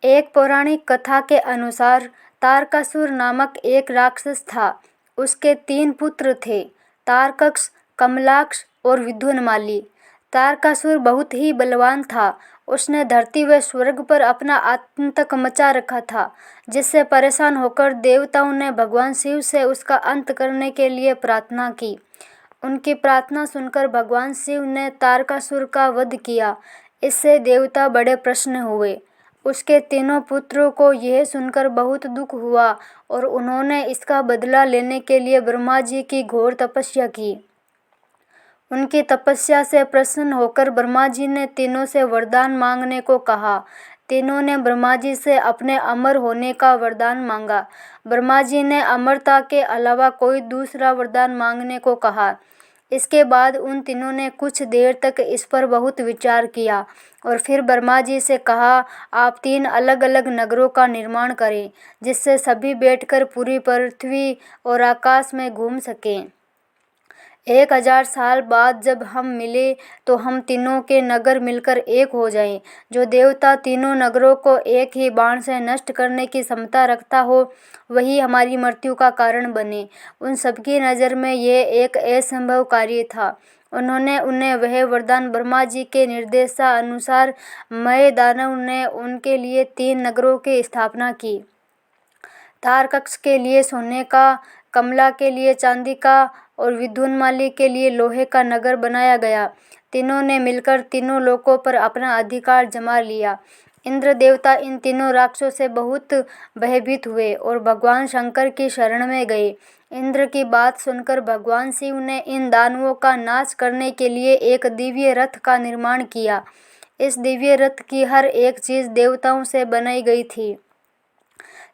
एक पौराणिक कथा के अनुसार तारकासुर नामक एक राक्षस था। उसके 3 पुत्र थे, तारकक्ष, कमलाक्ष और विद्युन्माली। तारकासुर बहुत ही बलवान था। उसने धरती व स्वर्ग पर अपना आतंक मचा रखा था, जिससे परेशान होकर देवताओं ने भगवान शिव से उसका अंत करने के लिए प्रार्थना की। उनकी प्रार्थना सुनकर भगवान शिव ने तारकासुर का वध किया। इससे देवता बड़े प्रसन्न हुए। उसके 3 पुत्रों को यह सुनकर बहुत दुख हुआ और उन्होंने इसका बदला लेने के लिए ब्रह्मा जी की घोर तपस्या की। उनकी तपस्या से प्रसन्न होकर ब्रह्मा जी ने तीनों से वरदान मांगने को कहा। तीनों ने ब्रह्मा जी से अपने अमर होने का वरदान मांगा। ब्रह्मा जी ने अमरता के अलावा कोई दूसरा वरदान मांगने को कहा। इसके बाद उन तीनों ने कुछ देर तक इस पर बहुत विचार किया और फिर ब्रह्मा जी से कहा, आप 3 अलग-अलग नगरों का निर्माण करें, जिससे सभी बैठकर पूरी पृथ्वी और आकाश में घूम सकें। 1000 साल बाद जब हम मिले तो हम तीनों के नगर मिलकर एक हो जाएं। जो देवता तीनों नगरों को एक ही बाण से नष्ट करने की क्षमता रखता हो, वही हमारी मृत्यु का कारण बने। उन सबकी नज़र में यह एक असंभव कार्य था। उन्होंने उन्हें वह वरदान ब्रह्मा जी के निर्देशानुसार मय दानव ने उनके लिए 3 नगरों की स्थापना की। तारकक्ष के लिए सोने का, कमला के लिए चांदी का और विद्युन्माली के लिए लोहे का नगर बनाया गया। तीनों ने मिलकर तीनों लोकों पर अपना अधिकार जमा लिया। इंद्र देवता इन तीनों राक्षसों से बहुत भयभीत हुए और भगवान शंकर की शरण में गए। इंद्र की बात सुनकर भगवान शिव ने इन दानवों का नाश करने के लिए एक दिव्य रथ का निर्माण किया। इस दिव्य रथ की हर एक चीज देवताओं से बनाई गई थी।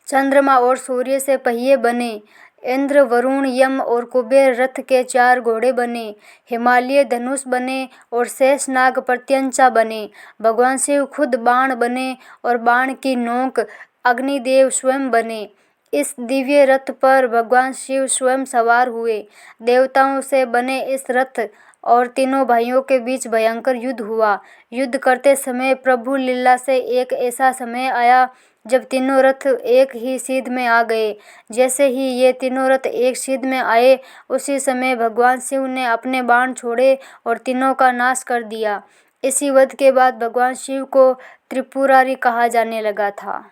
चंद्रमा और सूर्य से पहिए बने। इंद्र, वरुण, यम और कुबेर रथ के 4 घोड़े बने। हिमालय धनुष बने और शेषनाग प्रत्यंचा बने। भगवान शिव खुद बाण बने और बाण की नोक अग्निदेव स्वयं बने। इस दिव्य रथ पर भगवान शिव स्वयं सवार हुए। देवताओं से बने इस रथ और तीनों भाइयों के बीच भयंकर युद्ध हुआ। युद्ध करते समय प्रभु लीला से एक ऐसा समय आया जब तीनों रथ एक ही सीध में आ गए। जैसे ही ये तीनों रथ एक सीध में आए, उसी समय भगवान शिव ने अपने बाण छोड़े और तीनों का नाश कर दिया। इसी वध के बाद भगवान शिव को त्रिपुरारी कहा जाने लगा था।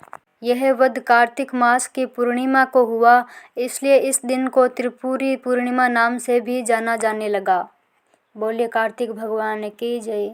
यह वध कार्तिक मास की पूर्णिमा को हुआ, इसलिए इस दिन को त्रिपुरी पूर्णिमा नाम से भी जाना जाने लगा। बोलिए कार्तिक भगवान की जय।